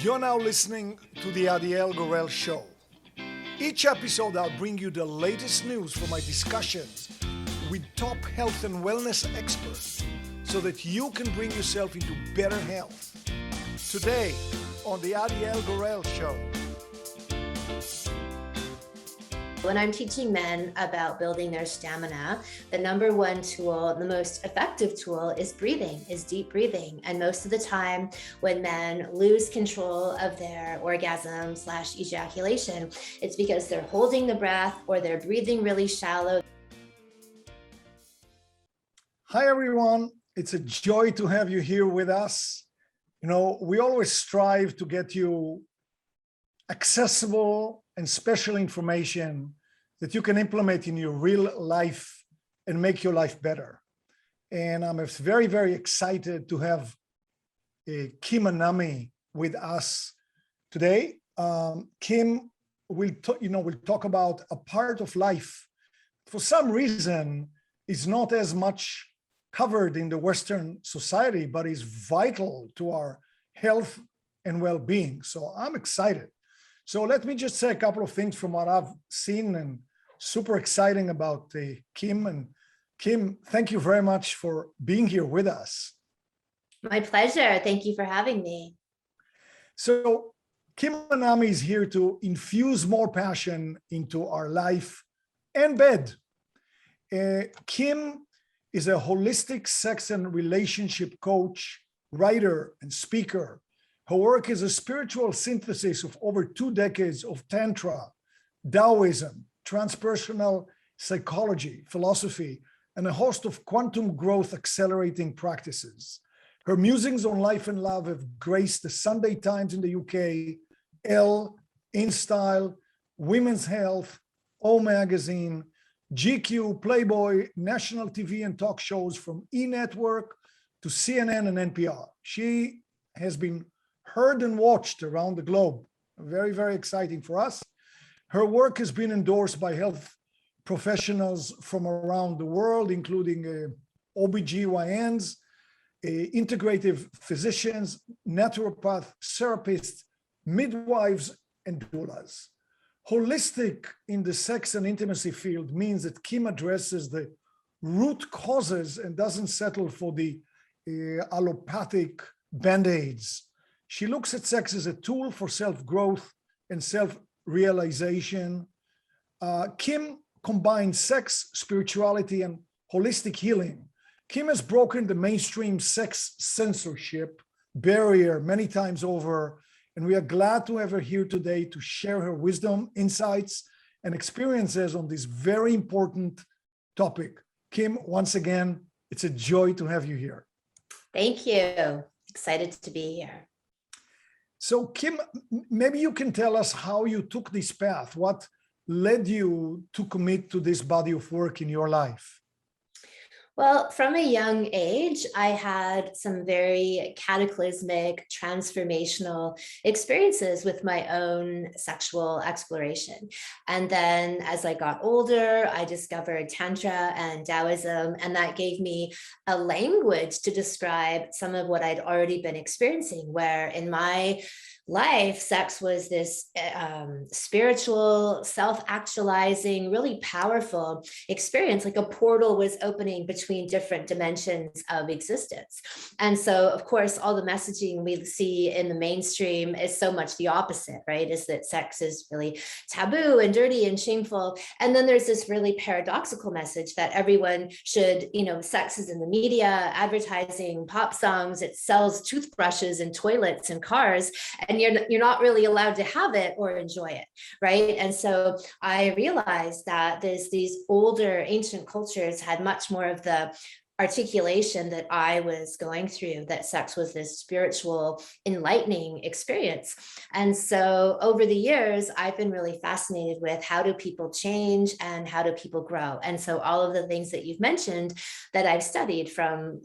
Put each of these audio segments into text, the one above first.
You're now listening to the Adiel Gorel Show. Each episode, I'll bring you the latest news from my discussions with top health and wellness experts so that you can bring yourself into better health. Today, on the Adiel Gorel Show. When I'm teaching men about building their stamina, the number one tool, the most effective tool is breathing, is deep breathing. And most of the time when men lose control of their orgasm/ejaculation, it's because they're holding the breath or they're breathing really shallow. Hi, everyone. It's a joy to have you here with us. You know, we always strive to get you accessible and special information that you can implement in your real life and make your life better. And I'm very, very excited to have Kim Anami with us today. Kim will talk about a part of life for some reason is not as much covered in the Western society, but is vital to our health and well-being. So I'm excited. So let me just say a couple of things from what I've seen and super exciting about Kim. And Kim, thank you very much for being here with us. My pleasure. Thank you for having me. So Kim Anami is here to infuse more passion into our life and bed. Kim is a holistic sex and relationship coach, writer, and speaker. Her work is a spiritual synthesis of over 2 decades of Tantra, Taoism, transpersonal psychology, philosophy, and a host of quantum growth accelerating practices. Her musings on life and love have graced the Sunday Times in the UK, Elle, InStyle, Women's Health, O Magazine, GQ, Playboy, national TV and talk shows from E! Network to CNN and NPR. She has been heard and watched around the globe. Very, very exciting for us. Her work has been endorsed by health professionals from around the world, including OBGYNs, integrative physicians, naturopath, therapists, midwives, and doulas. Holistic in the sex and intimacy field means that Kim addresses the root causes and doesn't settle for the allopathic band-aids. She looks at sex as a tool for self-growth and self-realization. Kim combines sex, spirituality, and holistic healing. Kim has broken the mainstream sex censorship barrier many times over, and we are glad to have her here today to share her wisdom, insights, and experiences on this very important topic. Kim, once again, it's a joy to have you here. Thank you. Excited to be here. So Kim, maybe you can tell us how you took this path. What led you to commit to this body of work in your life? Well, from a young age, I had some very cataclysmic, transformational experiences with my own sexual exploration. And then as I got older, I discovered Tantra and Taoism, and that gave me a language to describe some of what I'd already been experiencing, where in my life, sex was this spiritual, self-actualizing, really powerful experience, like a portal was opening between different dimensions of existence. And so, of course, all the messaging we see in the mainstream is so much the opposite, right? Is that sex is really taboo and dirty and shameful. And then there's this really paradoxical message that everyone should, sex is in the media, advertising, pop songs, it sells toothbrushes and toilets and cars, and you're not really allowed to have it or enjoy it, right? And so I realized that these older ancient cultures had much more of the articulation that I was going through, that sex was this spiritual, enlightening experience. And so over the years, I've been really fascinated with how do people change and how do people grow? And so all of the things that you've mentioned that I've studied from,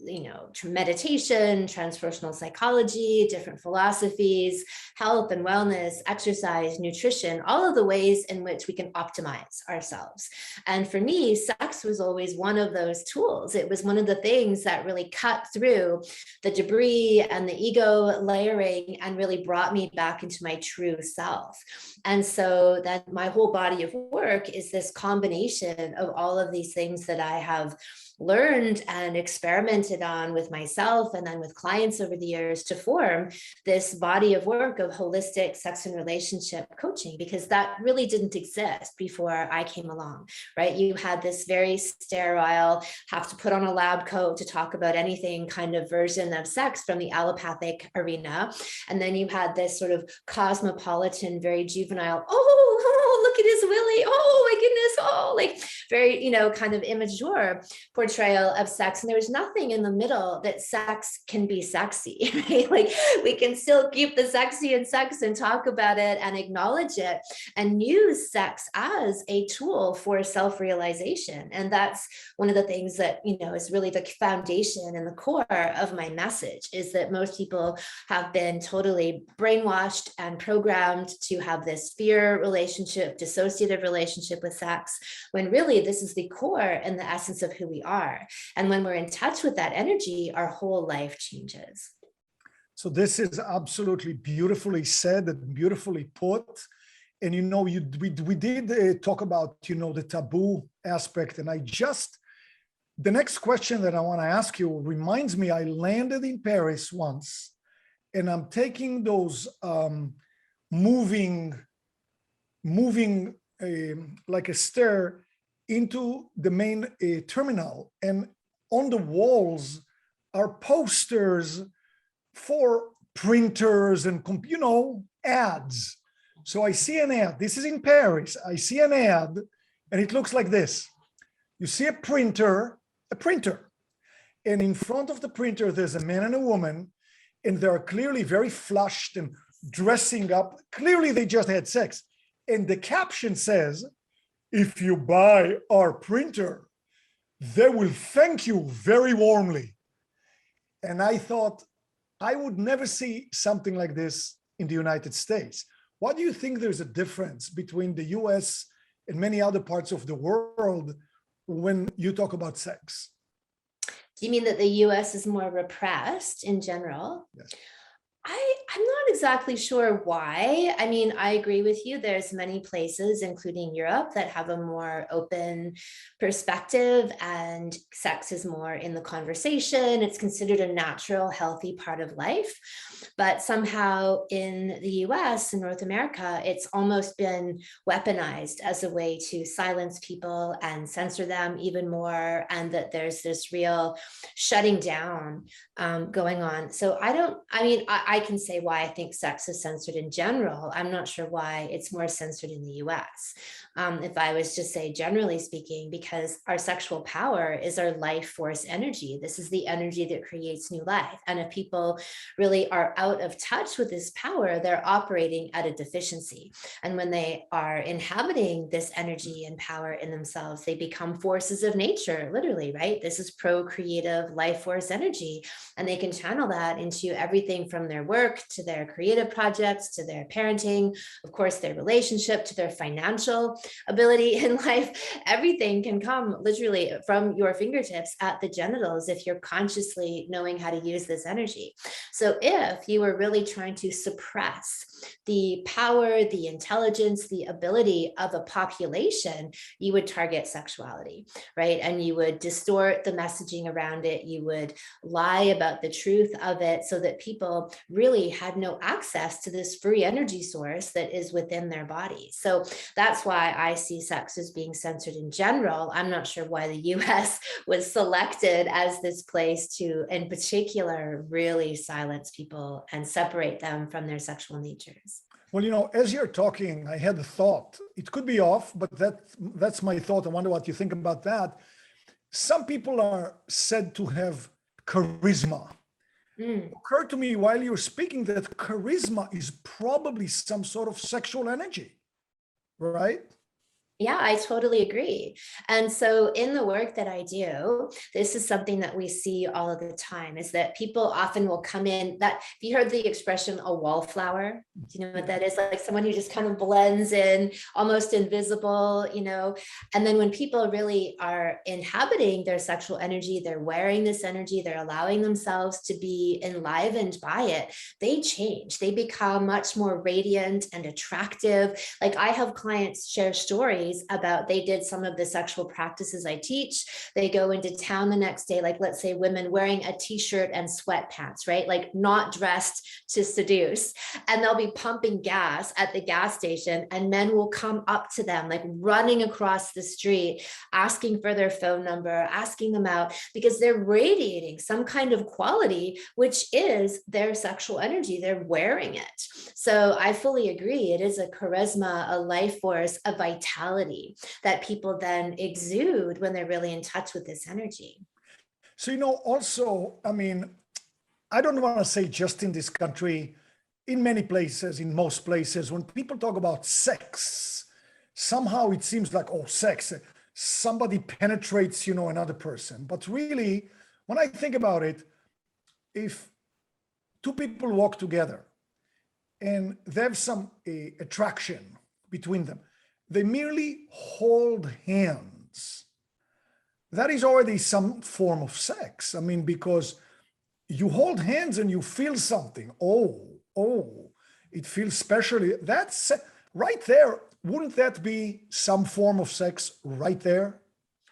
meditation, transpersonal psychology, different philosophies, health and wellness, exercise, nutrition, all of the ways in which we can optimize ourselves. And for me, sex was always one of those tools. It was one of of the things that really cut through the debris and the ego layering and really brought me back into my true self. And so that my whole body of work is this combination of all of these things that I have learned and experimented on with myself and then with clients over the years to form this body of work of holistic sex and relationship coaching, because that really didn't exist before I came along, right? You had this very sterile, have to put on a lab coat to talk about anything kind of version of sex from the allopathic arena. And then you had this sort of cosmopolitan, very juvenile, oh, look at his willy, oh my goodness, oh, like very, kind of immature portrayal of sex. And there was nothing in the middle that sex can be sexy, right? Like we can still keep the sexy in sex and talk about it and acknowledge it and use sex as a tool for self-realization. And that's one of the things that, is really the foundation and the core of my message, is that most people have been totally brainwashed and programmed to have this fear relationship, dissociative relationship with sex, when really this is the core and the essence of who we are. And when we're in touch with that energy, our whole life changes. So this is absolutely beautifully said and beautifully put. And, we did talk about, the taboo aspect. And the next question that I want to ask you reminds me, I landed in Paris once, and I'm taking those moving like a stair into the main terminal, and on the walls are posters for printers and ads. So I see an ad. This is in Paris. I see an ad, and it looks like this. You see a printer, and in front of the printer there's a man and a woman, and they're clearly very flushed and dressing up. Clearly they just had sex. And the caption says, "If you buy our printer, they will thank you very warmly." And I thought, I would never see something like this in the United States. Why do you think there's a difference between the US and many other parts of the world when you talk about sex? Do you mean that the US is more repressed in general? Yes. I'm not exactly sure why. I mean, I agree with you. There's many places, including Europe, that have a more open perspective, and sex is more in the conversation. It's considered a natural, healthy part of life. But somehow in the US and North America, it's almost been weaponized as a way to silence people and censor them even more, and that there's this real shutting down going on. So I can say why I think sex is censored in general. I'm not sure why it's more censored in the US. If I was to say, generally speaking, because our sexual power is our life force energy. This is the energy that creates new life. And if people really are out of touch with this power, they're operating at a deficiency. And when they are inhabiting this energy and power in themselves, they become forces of nature, literally, right? This is procreative life force energy. And they can channel that into everything from their work to their creative projects, to their parenting, of course, their relationship, to their financial ability in life. Everything can come literally from your fingertips at the genitals if you're consciously knowing how to use this energy. So if you were really trying to suppress the power, the intelligence, the ability of a population, you would target sexuality, right? And you would distort the messaging around it. You would lie about the truth of it so that people really had no access to this free energy source that is within their body. So that's why I see sex as being censored in general. I'm not sure why the US was selected as this place to, in particular, really silence people and separate them from their sexual natures. Well, as you're talking, I had a thought. It could be off, but that's my thought. I wonder what you think about that. Some people are said to have charisma. It occurred to me while you're speaking that charisma is probably some sort of sexual energy, right? Yeah, I totally agree. And so in the work that I do, this is something that we see all of the time is that people often will come in that, have you heard the expression a wallflower? Do you know what that is? Like someone who just kind of blends in, almost invisible, and then when people really are inhabiting their sexual energy, they're wearing this energy, they're allowing themselves to be enlivened by it, they change. They become much more radiant and attractive. Like I have clients share stories about they did some of the sexual practices I teach. They go into town the next day, like let's say women wearing a t-shirt and sweatpants, right? Like not dressed to seduce. And they'll be pumping gas at the gas station and men will come up to them, like running across the street, asking for their phone number, asking them out because they're radiating some kind of quality, which is their sexual energy. They're wearing it. So I fully agree. It is a charisma, a life force, a vitality that people then exude when they're really in touch with this energy. So, also, I mean, I don't want to say just in this country, in many places, in most places, when people talk about sex, somehow it seems like, oh, sex, somebody penetrates, another person. But really, when I think about it, if two people walk together and they have some attraction between them, they merely hold hands. That is already some form of sex. I mean, because you hold hands and you feel something. Oh, it feels special. That's right there. Wouldn't that be some form of sex right there?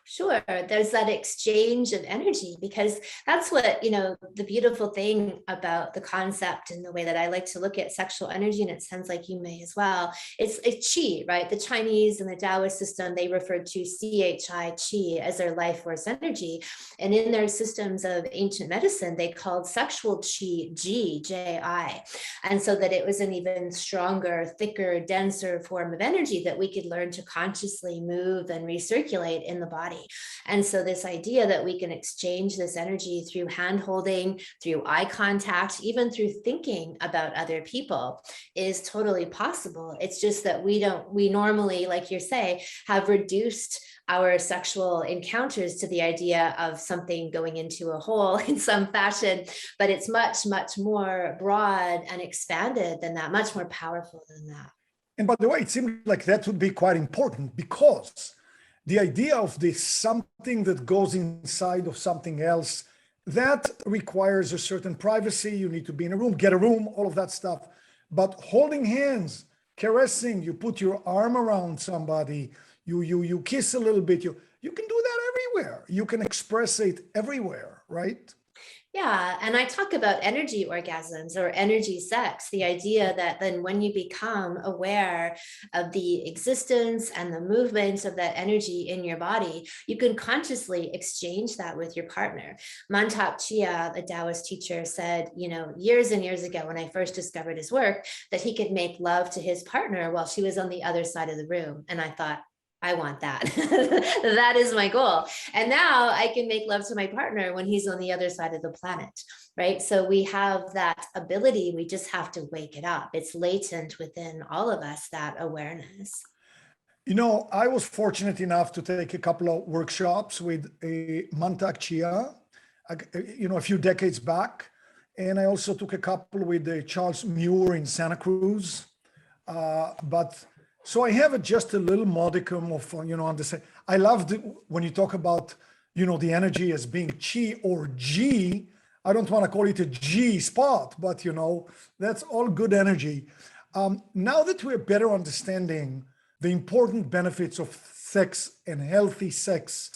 Sure, there's that exchange of energy because that's what, the beautiful thing about the concept and the way that I like to look at sexual energy, and it sounds like you may as well. It's qi, right? The Chinese and the Taoist system, they refer to qi as their life force energy. And in their systems of ancient medicine, they called sexual qi ji. And so that it was an even stronger, thicker, denser form of energy that we could learn to consciously move and recirculate in the body. And so this idea that we can exchange this energy through hand holding, through eye contact, even through thinking about other people is totally possible. It's just that we normally, like you say, have reduced our sexual encounters to the idea of something going into a hole in some fashion, but it's much, much more broad and expanded than that, much more powerful than that. And by the way, it seems like that would be quite important because the idea of this something that goes inside of something else, that requires a certain privacy. You need to be in a room, get a room, all of that stuff. But holding hands, caressing, you put your arm around somebody, you kiss a little bit, you can do that everywhere. You can express it everywhere, right? Yeah, and I talk about energy orgasms or energy sex, the idea that then when you become aware of the existence and the movements of that energy in your body, you can consciously exchange that with your partner. Mantak Chia, the Taoist teacher, said, years and years ago when I first discovered his work, that he could make love to his partner while she was on the other side of the room. And I thought, I want that. That is my goal. And now I can make love to my partner when he's on the other side of the planet, right? So we have that ability. We just have to wake it up. It's latent within all of us, that awareness. I was fortunate enough to take a couple of workshops with a Mantak Chia, a few decades back. And I also took a couple with Charles Muir in Santa Cruz. So I have just a little modicum of, understand. I love when you talk about, the energy as being chi or G. I don't want to call it a G spot, but, that's all good energy. Now that we're better understanding the important benefits of sex and healthy sex,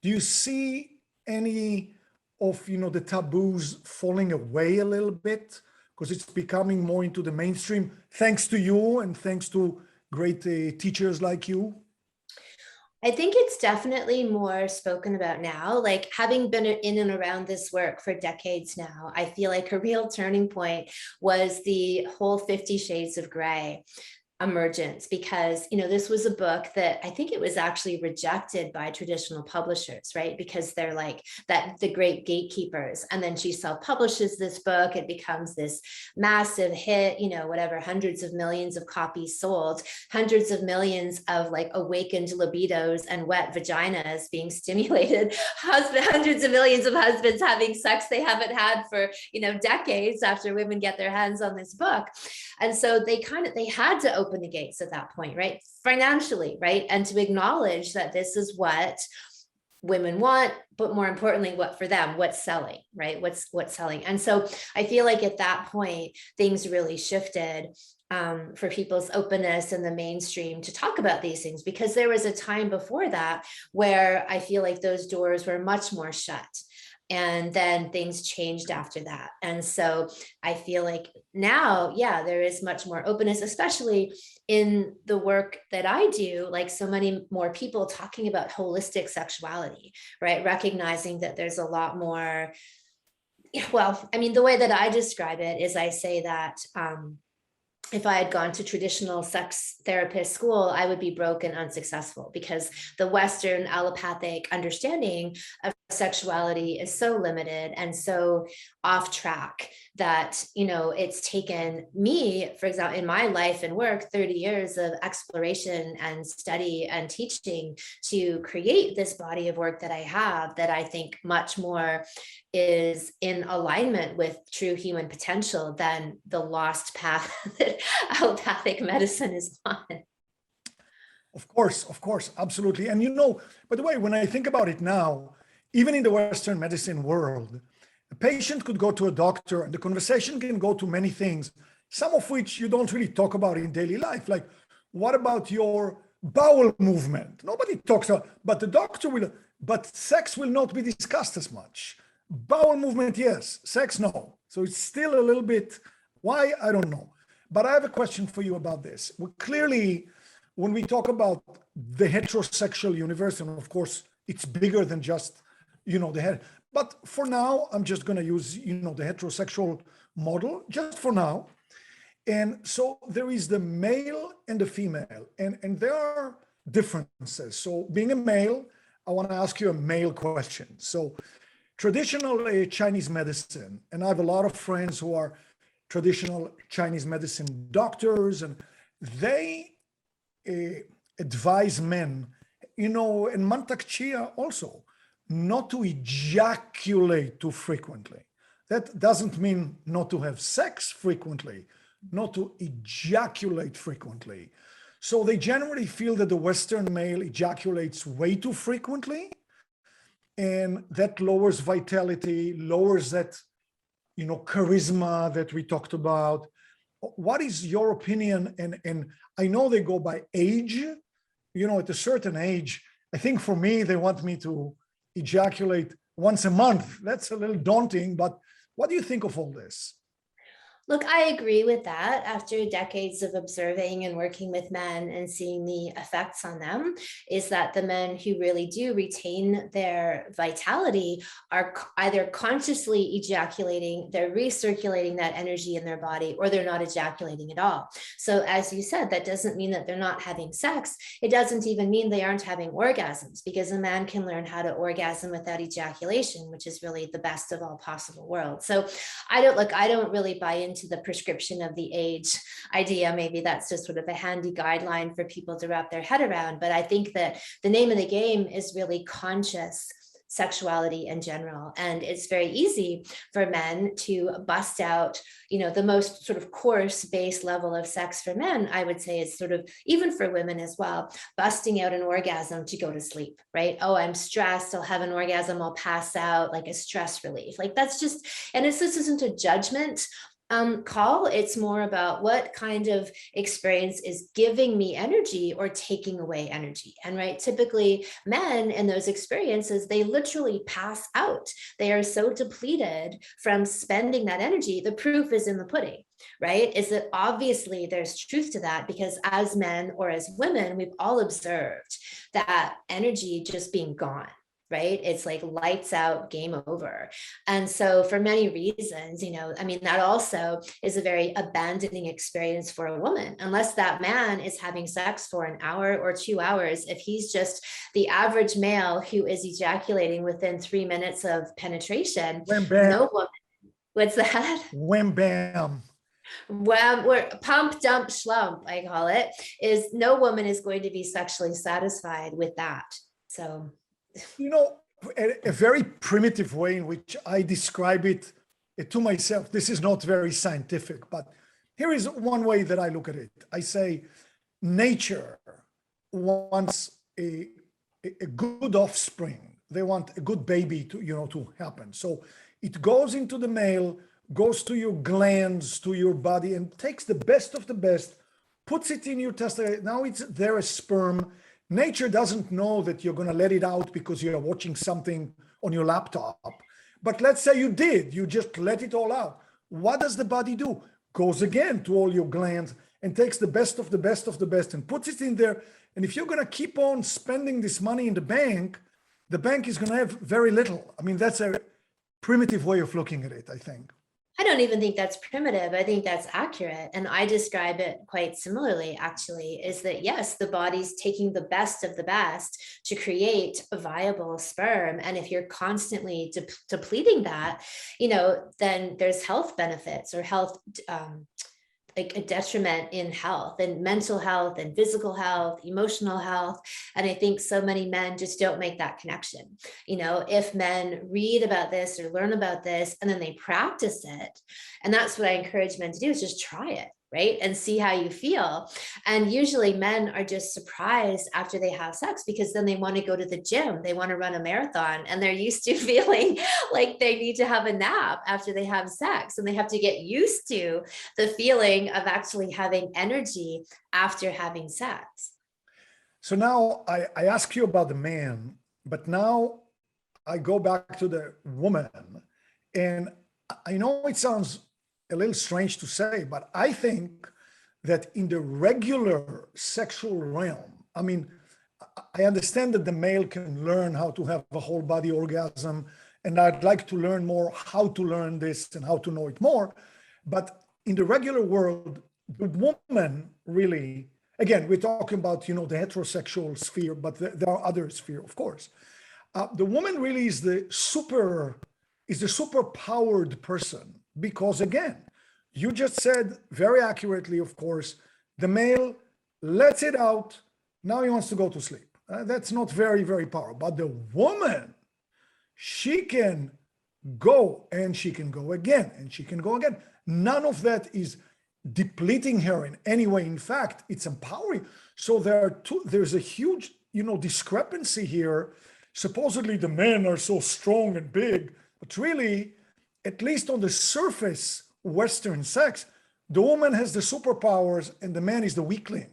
do you see any of, the taboos falling away a little bit? Because it's becoming more into the mainstream, thanks to you and thanks to great teachers like you? I think it's definitely more spoken about now. Like having been in and around this work for decades now, I feel like a real turning point was the whole 50 Shades of Grey. emergence, because this was a book that I think it was actually rejected by traditional publishers, right? Because they're like that, the great gatekeepers. And then she self-publishes this book, it becomes this massive hit, whatever, hundreds of millions of copies sold, hundreds of millions of like awakened libidos and wet vaginas being stimulated, hundreds of millions of husbands having sex they haven't had for decades after women get their hands on this book. And so they had to open the gates at that point, right? Financially, right? And to acknowledge that this is what women want, but more importantly, what for them, what's selling, right? What's selling. And so I feel like at that point, things really shifted for people's openness in the mainstream to talk about these things, because there was a time before that where I feel like those doors were much more shut. And then things changed after that. And so I feel like now, yeah, there is much more openness, especially in the work that I do, like so many more people talking about holistic sexuality, right? Recognizing that there's a lot more, well, I mean, the way that I describe it is I say that, if I had gone to traditional sex therapist school, I would be broke and unsuccessful, because the Western allopathic understanding of sexuality is so limited and so off track that, it's taken me, for example, in my life and work, 30 years of exploration and study and teaching to create this body of work that I have, that I think much more is in alignment with true human potential than the lost path that allopathic medicine is on. Of course, absolutely. And by the way, when I think about it now, even in the Western medicine world, a patient could go to a doctor and the conversation can go to many things, some of which you don't really talk about in daily life. Like, what about your bowel movement? Nobody talks about, but the doctor will, but sex will not be discussed as much. Bowel movement, yes. Sex, no. So it's still a little bit, why? I don't know. But I have a question for you about this. Well, clearly, when we talk about the heterosexual universe, and of course, it's bigger than just, the head. But for now, I'm just going to use, the heterosexual model, just for now. And so there is the male and the female, and there are differences. So being a male, I want to ask you a male question. So traditional Chinese medicine, and I have a lot of friends who are traditional Chinese medicine doctors, and they advise men, and Mantak Chia also, not to ejaculate too frequently. That doesn't mean not to have sex frequently, not to ejaculate frequently. So they generally feel that the Western male ejaculates way too frequently, and that lowers vitality, lowers that, charisma that we talked about. What is your opinion? And I know they go by age, at a certain age. I think for me, they want me to ejaculate once a month. That's a little daunting, but what do you think of all this? Look, I agree with that. After decades of observing and working with men and seeing the effects on them, is that the men who really do retain their vitality are either consciously ejaculating, they're recirculating that energy in their body, or they're not ejaculating at all. So as you said, that doesn't mean that they're not having sex. It doesn't even mean they aren't having orgasms, because a man can learn how to orgasm without ejaculation, which is really the best of all possible worlds. So I don't really buy into the prescription of the age idea. Maybe that's just sort of a handy guideline for people to wrap their head around. But I think that the name of the game is really conscious sexuality in general. And it's very easy for men to bust out, the most sort of coarse base level of sex for men, I would say, is sort of, even for women as well, busting out an orgasm to go to sleep, right? Oh, I'm stressed, I'll have an orgasm, I'll pass out, like a stress relief. Like that's just, and this isn't a judgment call. It's more about what kind of experience is giving me energy or taking away energy. And right, typically men in those experiences, they literally pass out. They are so depleted from spending that energy. The proof is in the pudding, right? Is that obviously there's truth to that, because as men or as women, we've all observed that energy just being gone. right? It's like lights out, game over. And so for many reasons, I mean, that also is a very abandoning experience for a woman, unless that man is having sex for an hour or 2 hours. If he's just the average male who is ejaculating within 3 minutes of penetration, Wham, bam, no woman, what's that? wham, bam. Wham, or pump, dump, schlump, I call it, is no woman is going to be sexually satisfied with that. So, You know, a very primitive way in which I describe it to myself, this is not very scientific, but here is one way that I look at it. I say, nature wants a good offspring. They want a good baby to happen. So it goes into the male, goes to your glands, to your body, and takes the best of the best, puts it in your testicles. Now it's there as sperm. Nature doesn't know that you're going to let it out because you're watching something on your laptop. But let's say you did, you just let it all out. What does the body do? Goes again to all your glands and takes the best of the best of the best and puts it in there. And if you're going to keep on spending this money in the bank is going to have very little. I mean, that's a primitive way of looking at it, I think. I don't even think that's primitive. I think that's accurate. And I describe it quite similarly, actually, is that yes, the body's taking the best of the best to create a viable sperm. And if you're constantly depleting that, then there's health benefits or health, like a detriment in health and mental health and physical health, emotional health. And I think so many men just don't make that connection. If men read about this or learn about this and then they practice it, and that's what I encourage men to do, is just try it, right? And see how you feel. And usually men are just surprised after they have sex, because then they want to go to the gym, they want to run a marathon, and they're used to feeling like they need to have a nap after they have sex. And they have to get used to the feeling of actually having energy after having sex. So now I ask you about the man, but now I go back to the woman. And I know it sounds a little strange to say, but I think that in the regular sexual realm, I mean, I understand that the male can learn how to have a whole body orgasm, and I'd like to learn more how to learn this and how to know it more. But in the regular world, the woman really, again, we're talking about, the heterosexual sphere, but there are other spheres, of course. The woman really is the super powered person. Because again, you just said very accurately, of course, the male lets it out. Now he wants to go to sleep. That's not very, very powerful. But the woman, she can go and she can go again and she can go again. None of that is depleting her in any way. In fact, it's empowering. So there's a huge, discrepancy here. Supposedly the men are so strong and big, but really, at least on the surface, Western sex, the woman has the superpowers and the man is the weakling.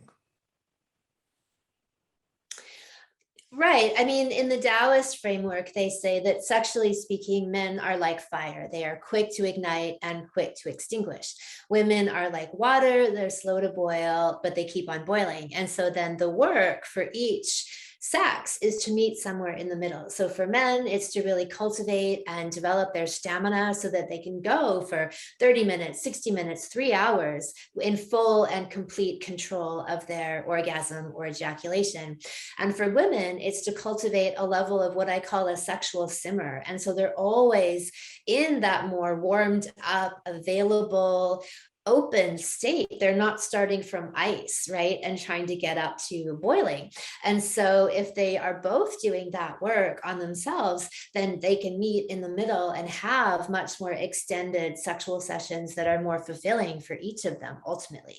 Right. I mean, in the Taoist framework, they say that sexually speaking, men are like fire. They are quick to ignite and quick to extinguish. Women are like water. They're slow to boil, but they keep on boiling. And so then the work for each sex is to meet somewhere in the middle. So for men, it's to really cultivate and develop their stamina so that they can go for 30 minutes, 60 minutes, 3 hours in full and complete control of their orgasm or ejaculation. And for women, it's to cultivate a level of what I call a sexual simmer. And so they're always in that more warmed up, available, open state. They're not starting from ice, right? And trying to get up to boiling. And so if they are both doing that work on themselves, then they can meet in the middle and have much more extended sexual sessions that are more fulfilling for each of them ultimately.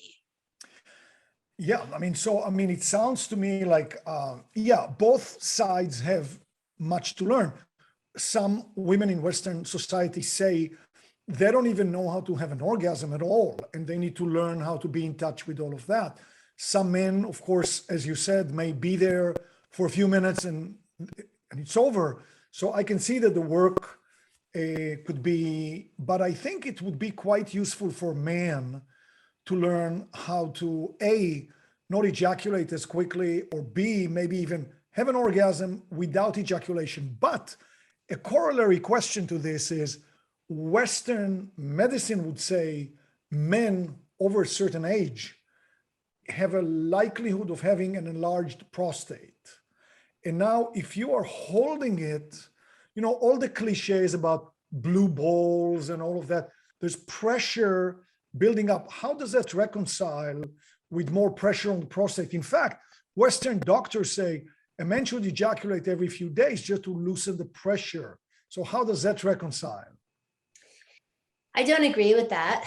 Yeah, it sounds to me like, both sides have much to learn. Some women in Western society say they don't even know how to have an orgasm at all, and they need to learn how to be in touch with all of that. Some men, of course, as you said, may be there for a few minutes and it's over. So I can see that the work could be, but I think it would be quite useful for men to learn how to A, not ejaculate as quickly, or B, maybe even have an orgasm without ejaculation. But a corollary question to this is Western medicine would say men over a certain age have a likelihood of having an enlarged prostate. And now if you are holding it, you know, all the cliches about blue balls and all of that, there's pressure building up. How does that reconcile with more pressure on the prostate? In fact, Western doctors say a man should ejaculate every few days just to loosen the pressure. So how does that reconcile? I don't agree with that.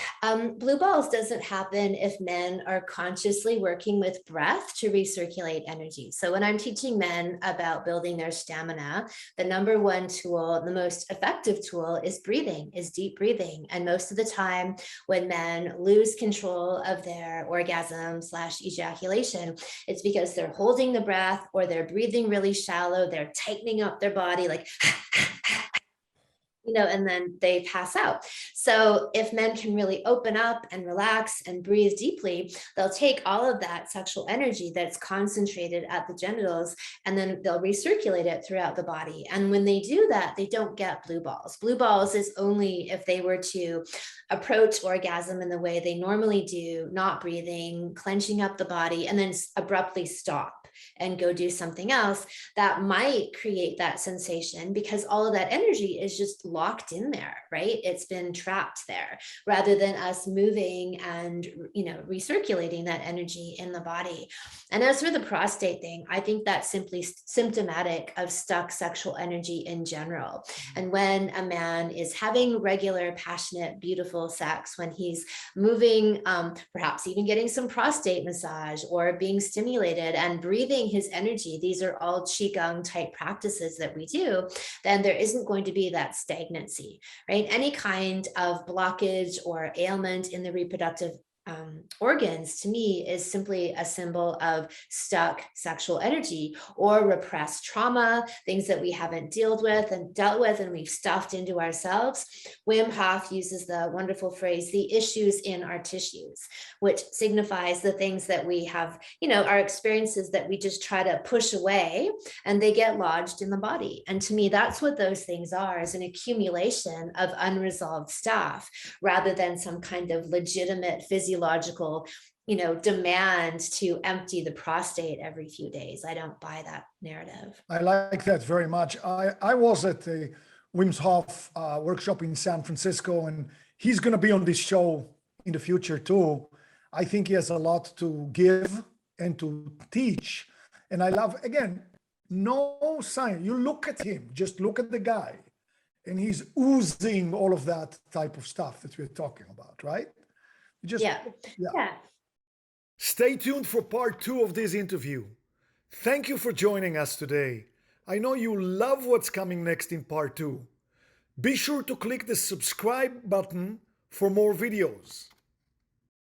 Blue balls doesn't happen if men are consciously working with breath to recirculate energy. So when I'm teaching men about building their stamina, the number one tool, the most effective tool is breathing, is deep breathing. And most of the time when men lose control of their orgasm/ejaculation, it's because they're holding the breath or they're breathing really shallow, they're tightening up their body like you know, and then they pass out. So if men can really open up and relax and breathe deeply, they'll take all of that sexual energy that's concentrated at the genitals, and then they'll recirculate it throughout the body. And when they do that, they don't get blue balls. Blue balls is only if they were to approach orgasm in the way they normally do, not breathing, clenching up the body, and then abruptly stop and go do something else, that might create that sensation because all of that energy is just locked in there, right? It's been trapped there rather than us moving and, you know, recirculating that energy in the body. And as for the prostate thing, I think that's simply symptomatic of stuck sexual energy in general. And when a man is having regular, passionate, beautiful sex, when he's moving, perhaps even getting some prostate massage or being stimulated and breathing his energy, these are all qigong type practices that we do, then there isn't going to be that stagnancy, right? Any kind of blockage or ailment in the reproductive organs, to me, is simply a symbol of stuck sexual energy or repressed trauma, things that we haven't dealt with and we've stuffed into ourselves. Wim Hof uses the wonderful phrase, the issues in our tissues, which signifies the things that we have, you know, our experiences that we just try to push away and they get lodged in the body. And to me, that's what those things are, is an accumulation of unresolved stuff rather than some kind of legitimate physiological, you know, demand to empty the prostate every few days. I don't buy that narrative. I like that very much. I was at the Wim Hof workshop in San Francisco, and he's going to be on this show in the future too. I think he has a lot to give and to teach. And I love, again, no sign. You look at him, just look at the guy, and he's oozing all of that type of stuff that we're talking about, right? Just, yeah. Stay tuned for part 2 of this interview. Thank you for joining us today. I know you love what's coming next in part 2. Be sure to click the subscribe button for more videos.